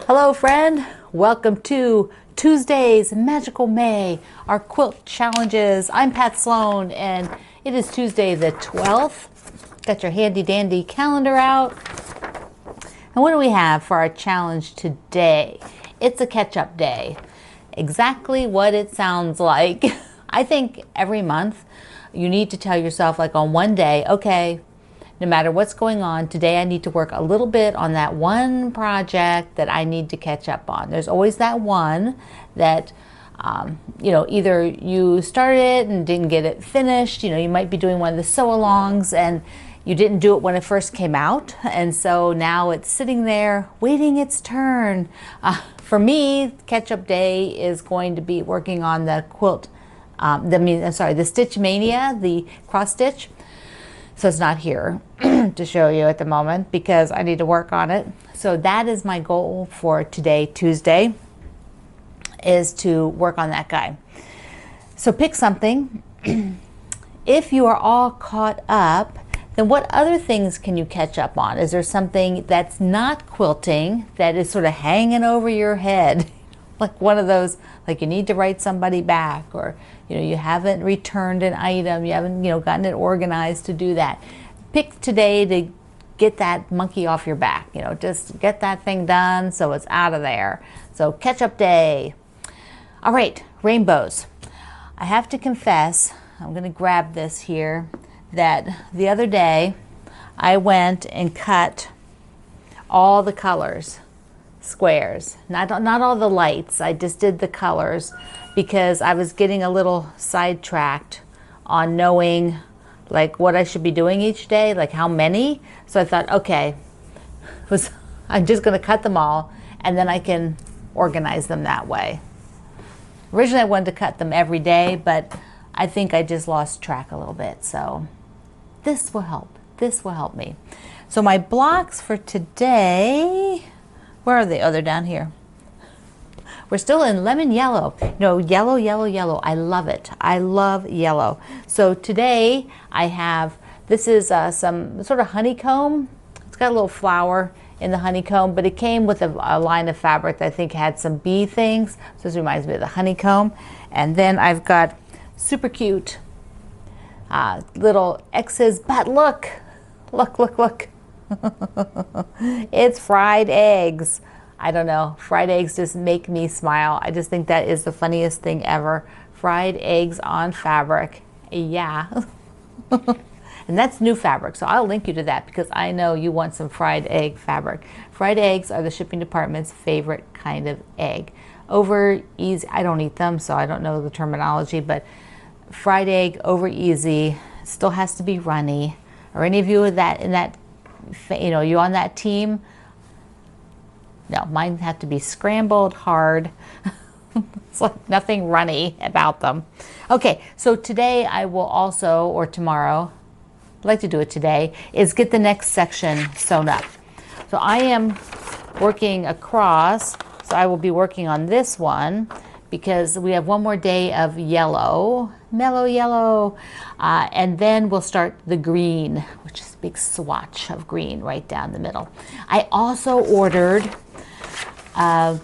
Hello friend, welcome to Tuesday's Magical May, our quilt challenges. I'm Pat Sloan and it is Tuesday the 12th. Got your handy dandy calendar out. And what do we have for our challenge today? It's a catch-up day. Exactly what it sounds like. I think every month you need to tell yourself, like on one day, okay, no matter what's going on, today I need to work a little bit on that one project that I need to catch up on. There's always that one that, either you started it and didn't get it finished. You might be doing one of the sew-alongs and you didn't do it when it first came out. And so now it's sitting there waiting its turn. For me, catch-up day is going to be working on the quilt, the Stitch Mania, the cross stitch. So it's not here to show you at the moment because I need to work on it. So that is my goal for today, Tuesday, is to work on that guy. So pick something. If you are all caught up, then what other things can you catch up on? Is there something that's not quilting that is sort of hanging over your head? Like one of those, like you need to write somebody back, or you haven't returned an item, you haven't gotten it organized to do that. Pick today to get that monkey off your back. Just get that thing done so it's out of there. So catch up day. All right, rainbows. I have to confess, I'm going to grab this here, that the other day I went and cut all the colors. Squares, not all the lights. I just did the colors because I was getting a little sidetracked on knowing like what I should be doing each day, like how many. So I thought, okay, I'm just going to cut them all and then I can organize them that way. Originally I wanted to cut them every day, but I think I just lost track a little bit. So this will help. This will help me. So my blocks for today, where are they? Oh, they're down here. We're still in lemon yellow. Yellow, yellow, yellow. I love it. I love yellow. So today I have, this is some sort of honeycomb. It's got a little flower in the honeycomb, but it came with a line of fabric that I think had some bee things. So this reminds me of the honeycomb. And then I've got super cute little X's, but look, look, look, look. It's fried eggs. I don't know. Fried eggs just make me smile. I just think that is the funniest thing ever. Fried eggs on fabric. Yeah. And that's new fabric. So I'll link you to that because I know you want some fried egg fabric. Fried eggs are the shipping department's favorite kind of egg. Over easy, I don't eat them, so I don't know the terminology, but fried egg over easy still has to be runny. Are any of you in that you on that team? No, mine have to be scrambled hard. It's like nothing runny about them. Okay, so today I will also, or tomorrow, I'd like to do it today, is get the next section sewn up. So I am working across, so I will be working on this one because we have one more day of yellow, mellow yellow, and then we'll start the green, which is a big swatch of green right down the middle. I also ordered a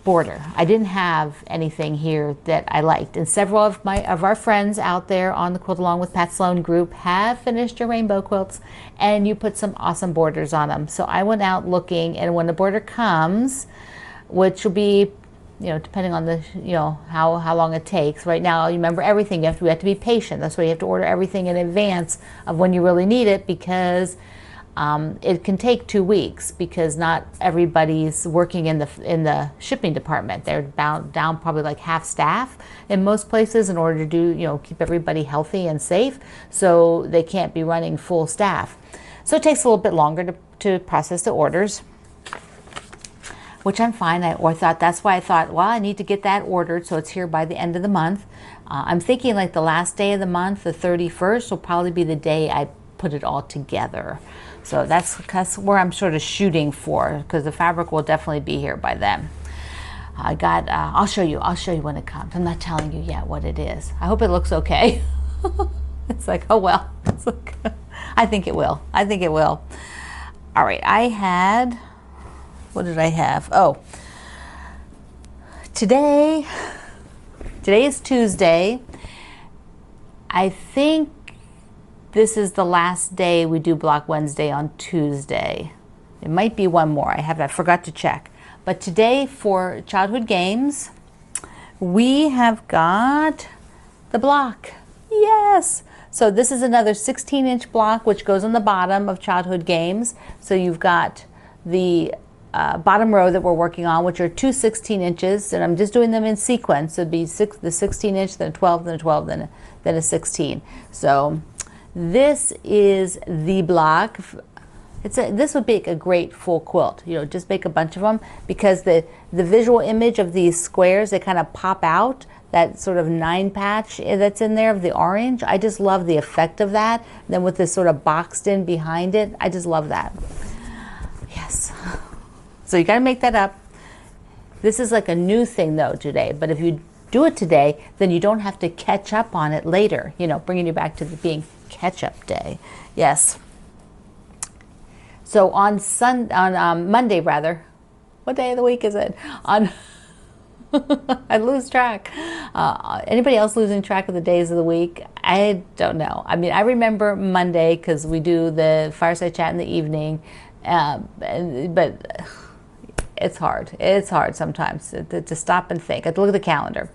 border. I didn't have anything here that I liked, and several of our friends out there on the Quilt Along with Pat Sloan group have finished your rainbow quilts, and you put some awesome borders on them. So I went out looking, and when the border comes, which will be depending on the, how long it takes. Right now, you remember everything. We have to be patient. That's why you have to order everything in advance of when you really need it, because it can take 2 weeks because not everybody's working in the shipping department. They're down probably like half staff in most places in order to do, keep everybody healthy and safe. So they can't be running full staff. So it takes a little bit longer to process the orders, which I'm fine. That's why I thought, well, I need to get that ordered so it's here by the end of the month. I'm thinking like the last day of the month, the 31st, will probably be the day I put it all together. So that's where I'm sort of shooting for, because the fabric will definitely be here by then. I'll show you when it comes. I'm not telling you yet what it is. I hope it looks okay. It's like, oh well. It's like, I think it will. I think it will. All right, I had what did I have? Oh, today is Tuesday. I think this is the last day we do Block Wednesday on Tuesday. It might be one more. I forgot to check. But today for childhood games, we have got the block. Yes. So this is another 16-inch block which goes on the bottom of childhood games. So you've got the bottom row that we're working on, which are two 16 inches, and I'm just doing them in sequence. So it'd be the 16-inch, then a 12, then a 12, then a 16. So this is the block. This would make a great full quilt. You know, just make a bunch of them, because the visual image of these squares, they kind of pop out. That sort of 9 patch that's in there of the orange. I just love the effect of that. Then with this sort of boxed in behind it, I just love that. Yes. So you got to make that up. This is like a new thing though today, but if you do it today, then you don't have to catch up on it later, you know, bringing you back to being catch-up day. Yes. So on Monday, rather, what day of the week is it? I lose track. Anybody else losing track of the days of the week? I don't know. I mean, I remember Monday because we do the fireside chat in the evening, but it's hard. It's hard sometimes to stop and think. I have to look at the calendar.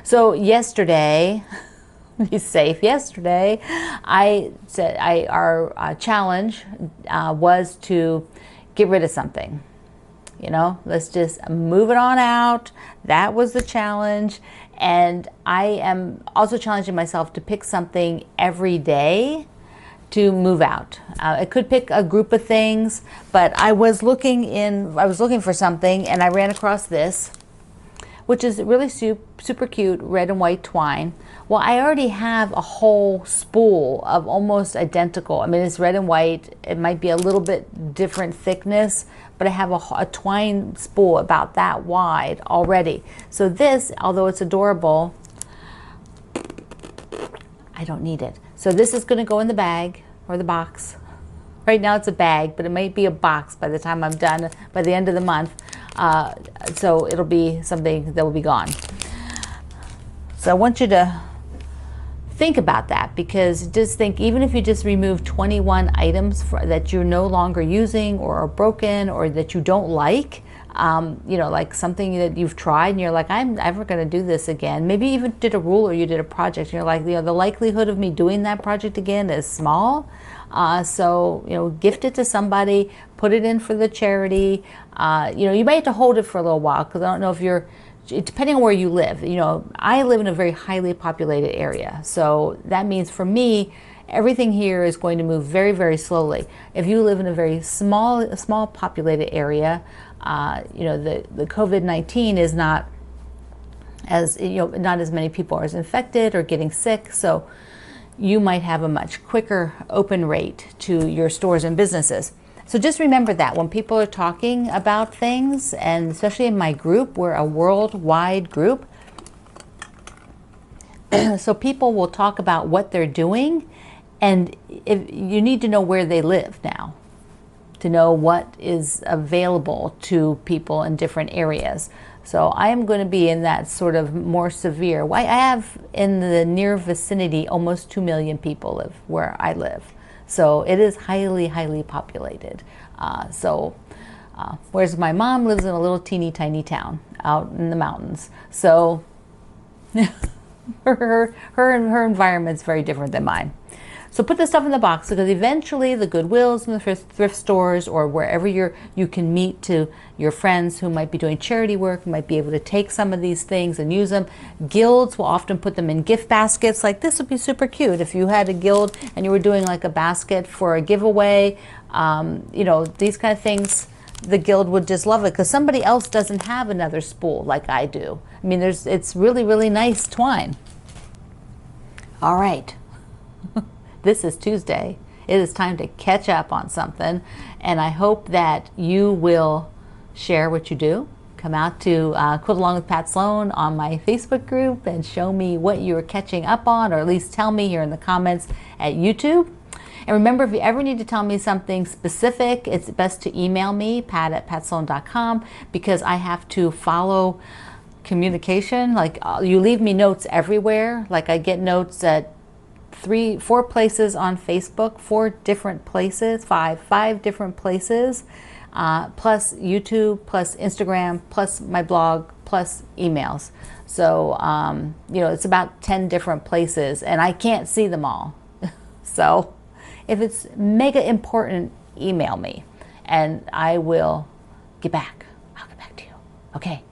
So yesterday, be safe. Yesterday, I said our challenge was to get rid of something. You know, let's just move it on out. That was the challenge. And I am also challenging myself to pick something every day to move out. I could pick a group of things, but I was looking for something, and I ran across this, which is really super cute red and white twine. Well, I already have a whole spool of almost identical. I mean, it's red and white. It might be a little bit different thickness, but I have a twine spool about that wide already. So this, although it's adorable, I don't need it. So this is going to go in the bag or the box. Right now it's a bag, but it might be a box by the time I'm done, by the end of the month. So it'll be something that will be gone. So I want you to think about that, because just think, even if you just remove 21 items that you're no longer using or are broken or that you don't like, you know, like something that you've tried and you're like, I'm never going to do this again. Maybe you even did a rule or you did a project and you're like, you know, the likelihood of me doing that project again is small. So, you know, gift it to somebody, put it in for the charity. You know, you might have to hold it for a little while, because I don't know if you're, depending on where you live. You know, I live in a very highly populated area. So that means for me, everything here is going to move very, very slowly. If you live in a very small populated area, you know, the COVID-19 is not as, you know, not as many people are infected or getting sick. So you might have a much quicker open rate to your stores and businesses. So just remember that when people are talking about things, and especially in my group, we're a worldwide group. So people will talk about what they're doing, and if you need to know where they live now to know what is available to people in different areas. So I am going to be in that sort of more severe. I have in the near vicinity almost 2 million people live where I live. So it is highly, highly populated. Whereas my mom lives in a little teeny tiny town out in the mountains. So her environment's very different than mine. So put this stuff in the box, because eventually the Goodwills and the thrift stores, or wherever you can meet to your friends who might be doing charity work, might be able to take some of these things and use them. Guilds will often put them in gift baskets. Like this would be super cute if you had a guild and you were doing like a basket for a giveaway. You know, these kind of things, the guild would just love it, because somebody else doesn't have another spool like I do. I mean, it's really, really nice twine. All right. This is Tuesday. It is time to catch up on something, and I hope that you will share what you do. Come out to Quilt Along with Pat Sloan on my Facebook group and show me what you're catching up on, or at least tell me here in the comments at YouTube. And remember, if you ever need to tell me something specific, it's best to email me, pat@patsloan.com, because I have to follow communication. Like, you leave me notes everywhere. Like, I get notes at 4 places on Facebook, 4 different places, 5 different places, plus YouTube, plus Instagram, plus my blog, plus emails. So, you know, it's about 10 different places, and I can't see them all. So if it's mega important, email me, and I will get back. I'll get back to you. Okay.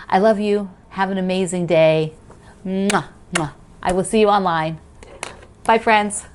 I love you. Have an amazing day. Mwah, mwah. I will see you online. Bye, friends.